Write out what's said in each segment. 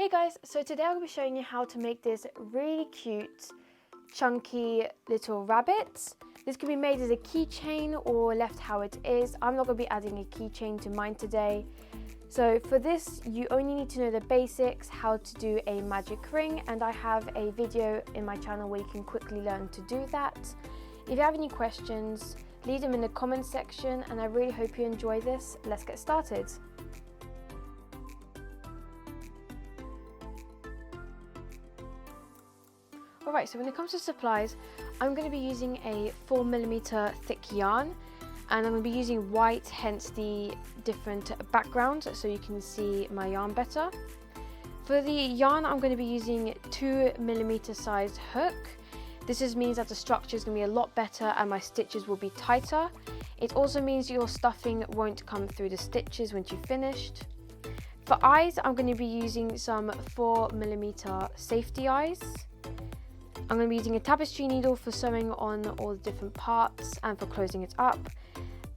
Hey guys, so today I'll be showing you how to make this really cute, chunky little rabbit. This can be made as a keychain or left how it is. I'm not going to be adding a keychain to mine today. So for this, you only need to know the basics, how to do a magic ring, and I have a video in my channel where you can quickly learn to do that. If you have any questions, leave them in the comments section, and I really hope you enjoy this. Let's get started. Alright, so when it comes to supplies, I'm going to be using a 4mm thick yarn, and I'm going to be using white, hence the different background, so you can see my yarn better. For the yarn, I'm going to be using 2mm sized hook. This just means that the structure is going to be a lot better and my stitches will be tighter. It also means your stuffing won't come through the stitches once you've finished. For eyes, I'm going to be using some 4mm safety eyes. I'm going to be using a tapestry needle for sewing on all the different parts and for closing it up,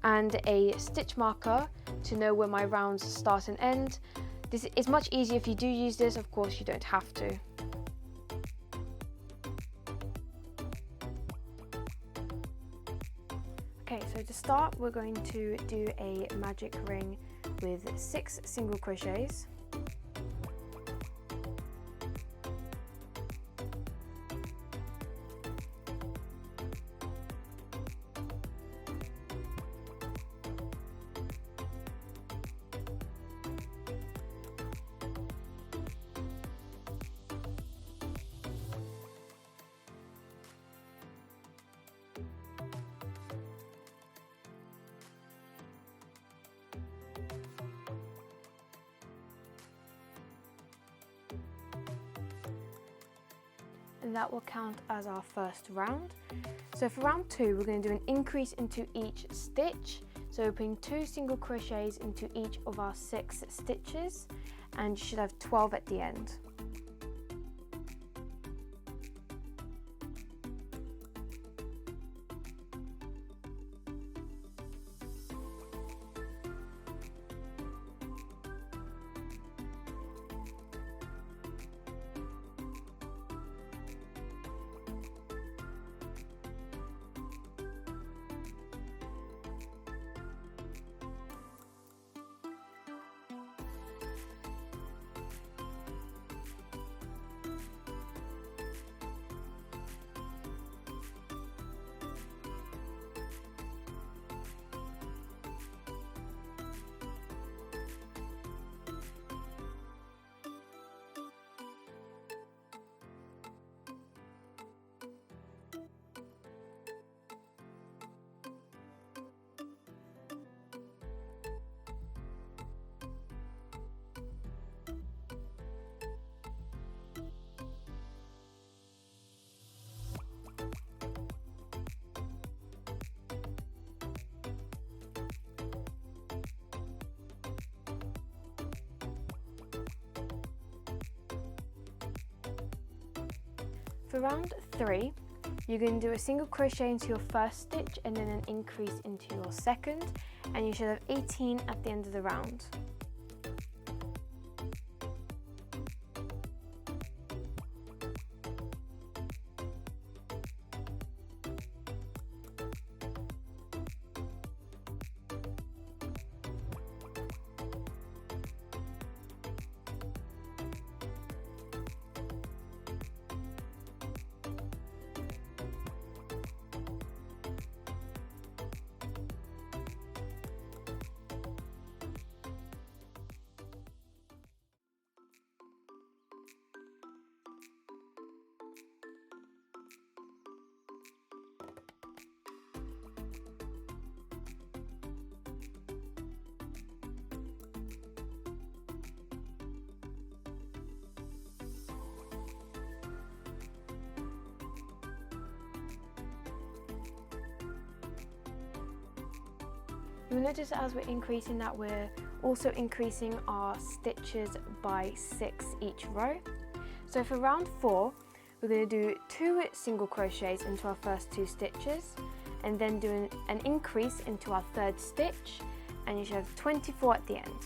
and a stitch marker to know where my rounds start and end. This is much easier if you do use this, of course you don't have to. Okay, so to start we're going to do a magic ring with 6 single crochets. And that will count as our first round. So for round 2, we're going to do an increase into each stitch. So we're putting 2 single crochets into each of our 6 stitches, and you should have 12 at the end. For round 3, you're going to do a single crochet into your first stitch and then an increase into your second, and you should have 18 at the end of the round. You'll notice as we're increasing that we're also increasing our stitches by 6 each row. So for round 4, we're going to do 2 single crochets into our first 2 stitches, and then do an increase into our 3rd stitch, and you should have 24 at the end.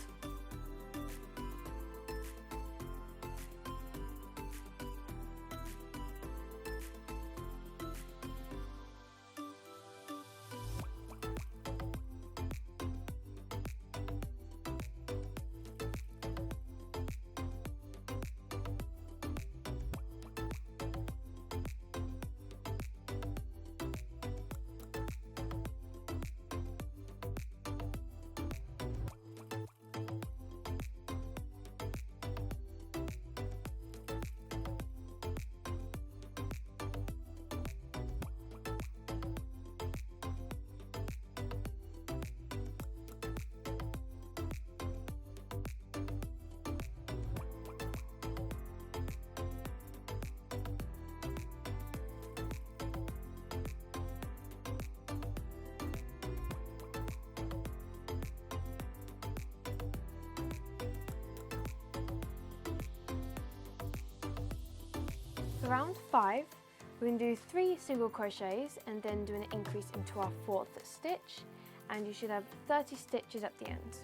round 5, we're going to do 3 single crochets and then do an increase into our 4th stitch, and you should have 30 stitches at the end.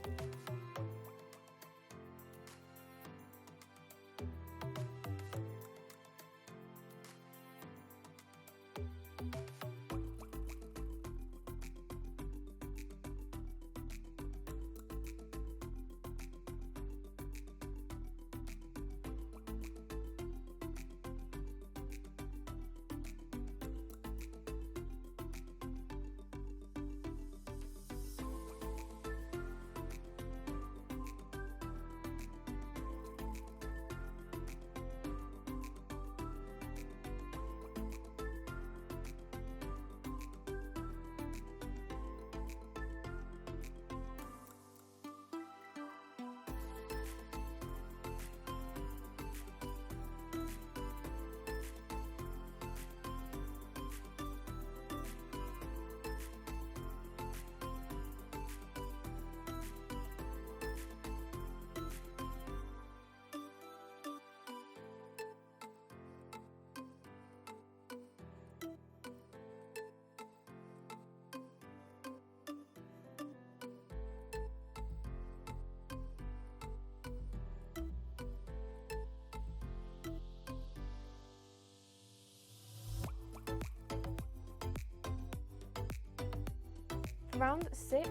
Round 6,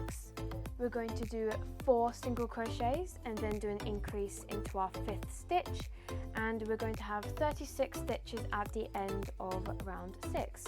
we're going to do 4 single crochets and then do an increase into our 5th stitch, and we're going to have 36 stitches at the end of round 6.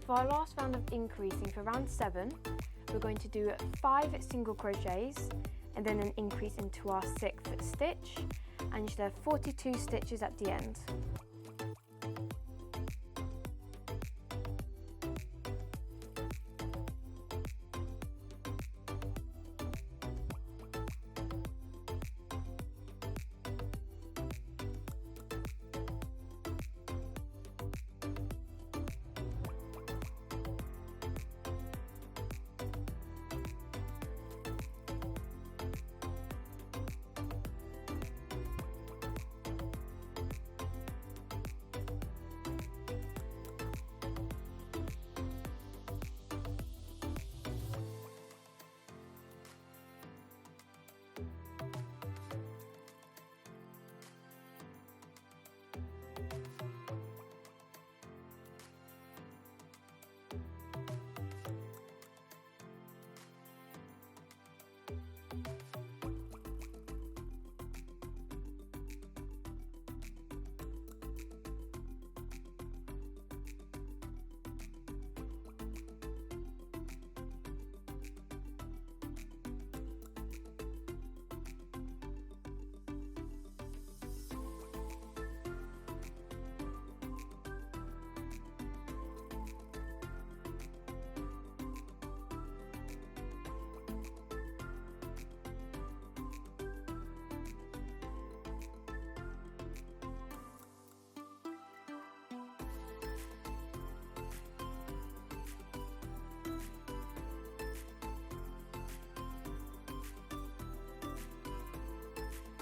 For our last round of increasing, for round 7, we're going to do 5 single crochets and then an increase into our 6th stitch, and you should have 42 stitches at the end.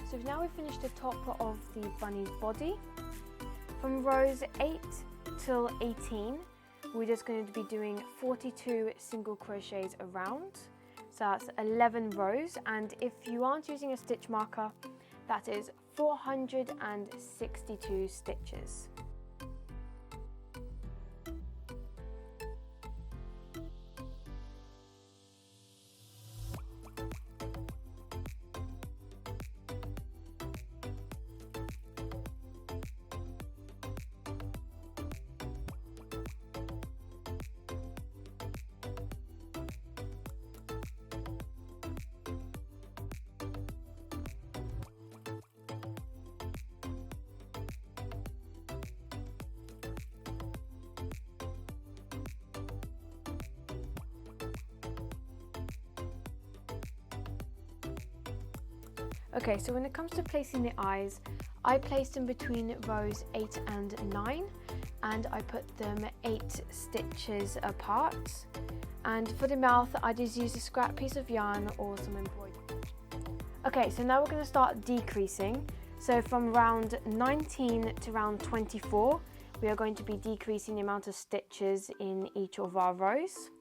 So now we've finished the top of the bunny's body. From rows 8 till 18, we're just going to be doing 42 single crochets around. So that's 11 rows, and if you aren't using a stitch marker, that is 462 stitches. Okay, so when it comes to placing the eyes, I placed them between rows 8 and 9, and I put them 8 stitches apart. And for the mouth, I just used a scrap piece of yarn or some embroidery. Okay, so now we're going to start decreasing. So from round 19 to round 24, we are going to be decreasing the amount of stitches in each of our rows.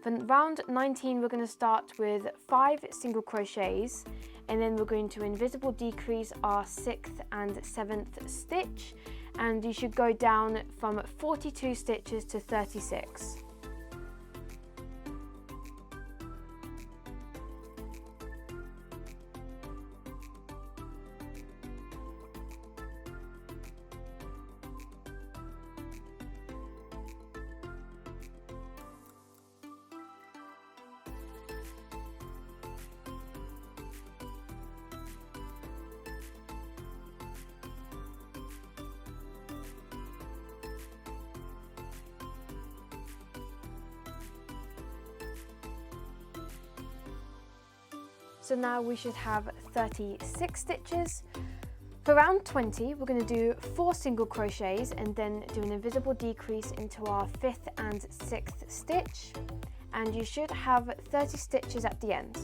For round 19, we're going to start with 5 single crochets, and then we're going to invisible decrease our 6th and 7th stitch, and you should go down from 42 stitches to 36. So now we should have 36 stitches. For round 20, we're going to do 4 single crochets and then do an invisible decrease into our 5th and 6th stitch, and you should have 30 stitches at the end.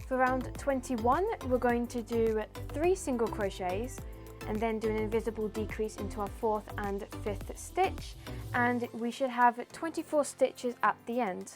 For round 21, we're going to do 3 single crochets and then do an invisible decrease into our 4th and 5th stitch, and we should have 24 stitches at the end.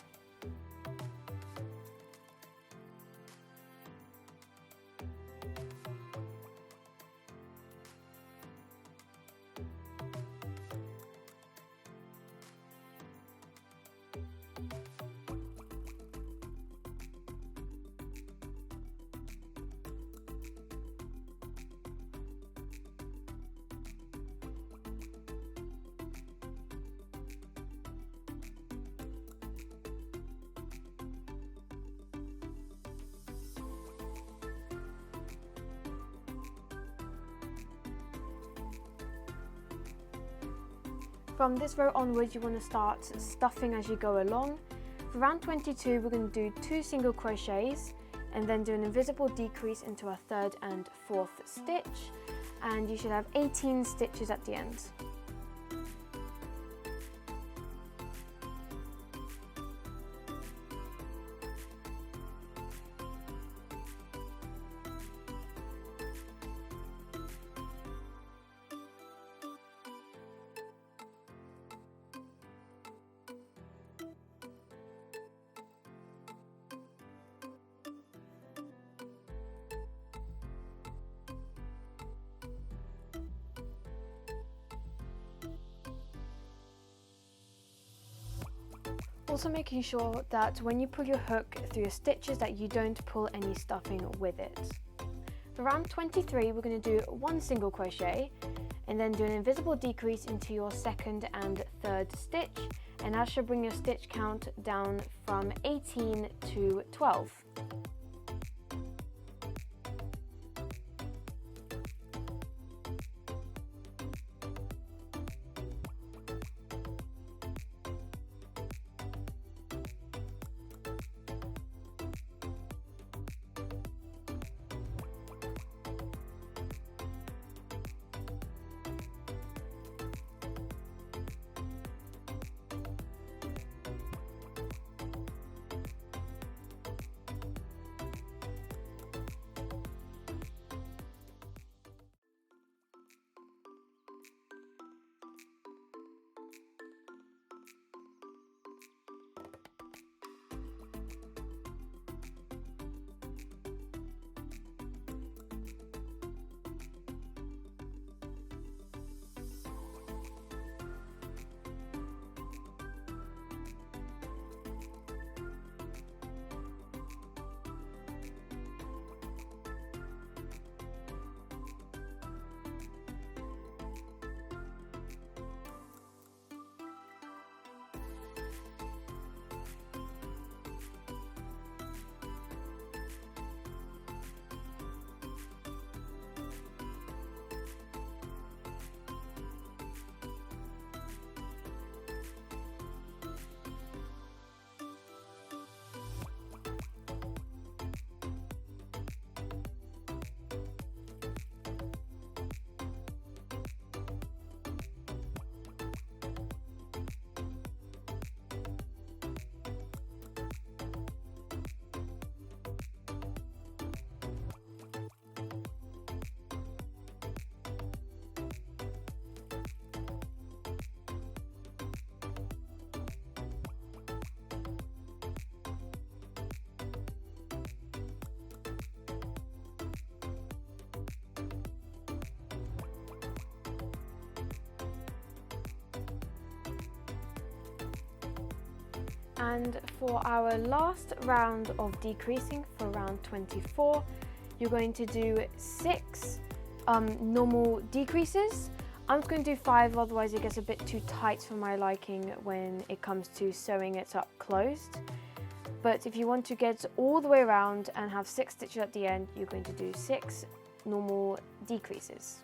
From this row onwards, you want to start stuffing as you go along. For round 22, we're going to do 2 single crochets and then do an invisible decrease into our 3rd and 4th stitch, and you should have 18 stitches at the end. Also making sure that when you pull your hook through your stitches that you don't pull any stuffing with it. For round 23, we're going to do 1 single crochet and then do an invisible decrease into your 2nd and 3rd stitch, and that should bring your stitch count down from 18 to 12. And for our last round of decreasing, for round 24, you're going to do 6 normal decreases. I'm just going to do 5, otherwise it gets a bit too tight for my liking when it comes to sewing it up closed. But if you want to get all the way around and have 6 stitches at the end, you're going to do 6 normal decreases.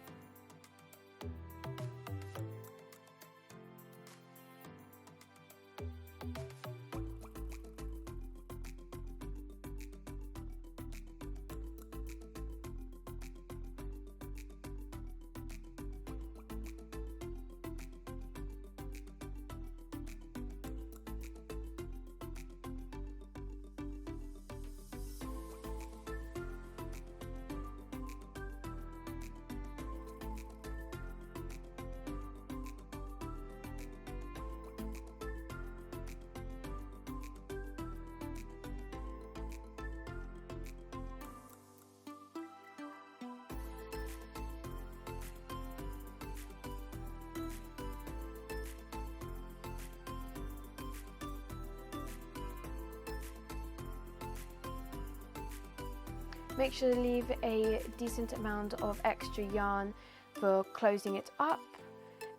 Make sure to leave a decent amount of extra yarn for closing it up,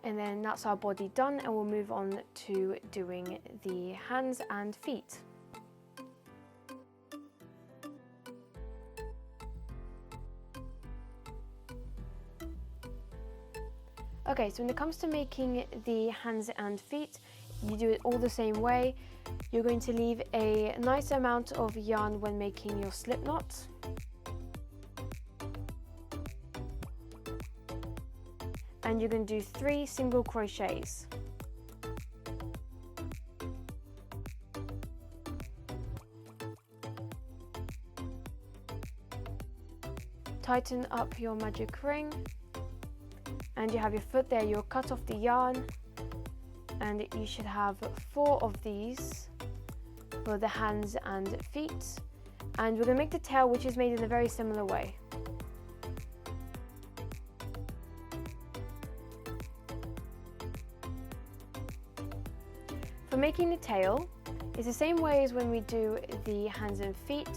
and then that's our body done, and we'll move on to doing the hands and feet. Okay, so when it comes to making the hands and feet, you do it all the same way. You're going to leave a nice amount of yarn when making your slip knot. And you're going to do 3 single crochets. Tighten up your magic ring, and you have your foot there. You'll cut off the yarn, and you should have 4 of these for the hands and feet. And we're going to make the tail, which is made in a very similar way. For making the tail, it's the same way as when we do the hands and feet,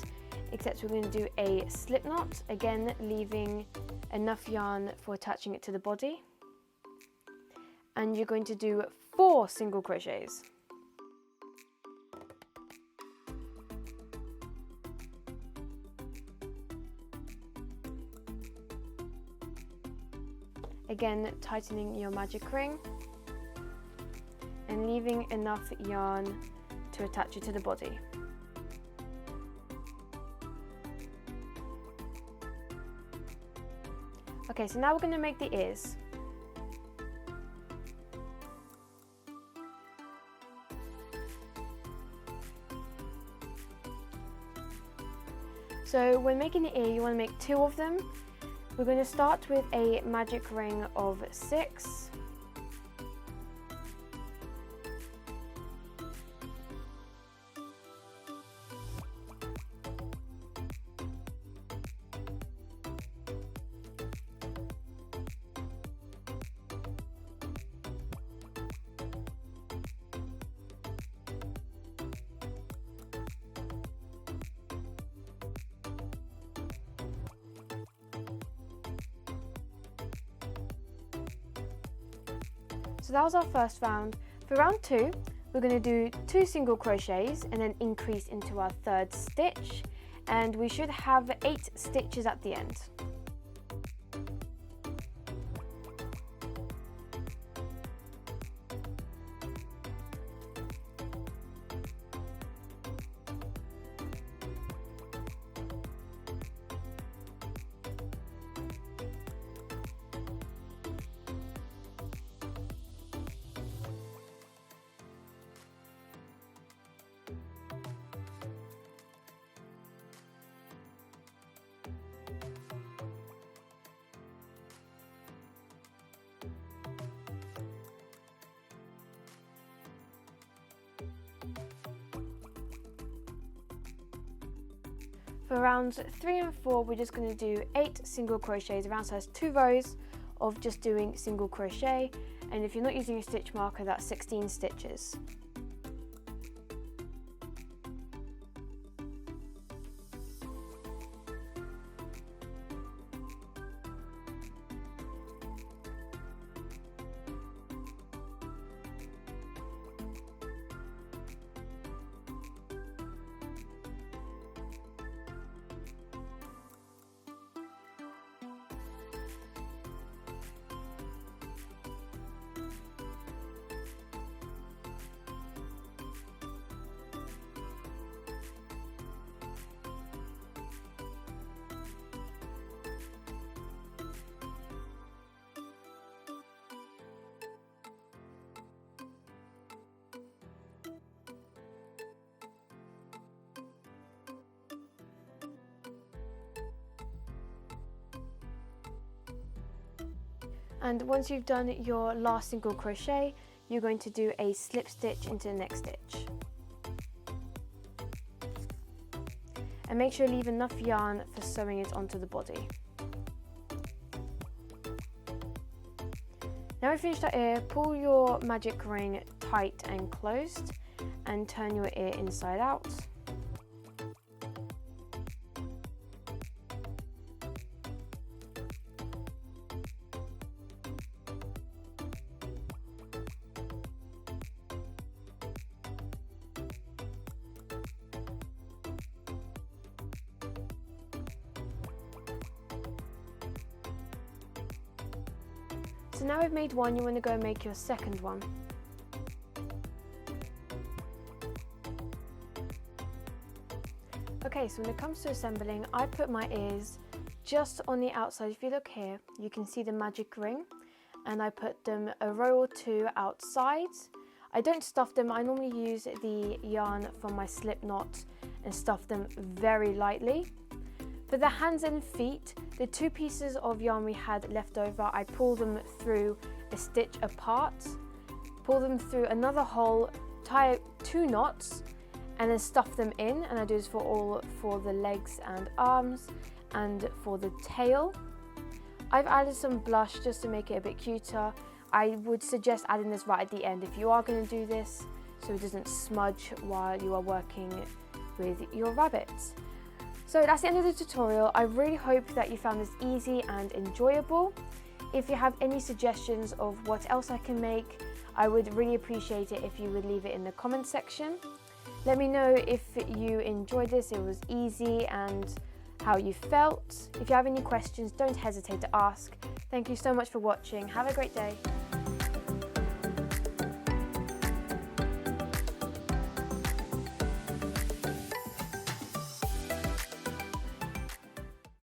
except we're going to do a slip knot, again leaving enough yarn for attaching it to the body. And you're going to do 4 single crochets. Again, tightening your magic ring and leaving enough yarn to attach it to the body. Okay, so now we're going to make the ears. So when making the ear, you want to make 2 of them. We're going to start with a magic ring of 6. So that was our first round. For round 2, we're going to do 2 single crochets and then increase into our 3rd stitch, and we should have 8 stitches at the end. For rounds 3 and 4, we're just going to do 8 single crochets around, so that's 2 rows of just doing single crochet, and if you're not using a stitch marker, that's 16 stitches. And once you've done your last single crochet, you're going to do a slip stitch into the next stitch. And make sure you leave enough yarn for sewing it onto the body. Now we've finished our ear, pull your magic ring tight and closed and turn your ear inside out. So now we've made one, you want to go and make your second one. Okay, so when it comes to assembling, I put my ears just on the outside. If you look here, you can see the magic ring, and I put them a row or two outside. I don't stuff them, I normally use the yarn from my slip knot and stuff them very lightly. For the hands and feet, the two pieces of yarn we had left over, I pull them through a stitch apart, pull them through another hole, tie 2 knots, and then stuff them in. And I do this for the legs and arms and for the tail. I've added some blush just to make it a bit cuter. I would suggest adding this right at the end if you are going to do this, so it doesn't smudge while you are working with your rabbits. So that's the end of the tutorial. I really hope that you found this easy and enjoyable. If you have any suggestions of what else I can make, I would really appreciate it if you would leave it in the comment section. Let me know if you enjoyed this, it was easy, and how you felt. If you have any questions, don't hesitate to ask. Thank you so much for watching. Have a great day.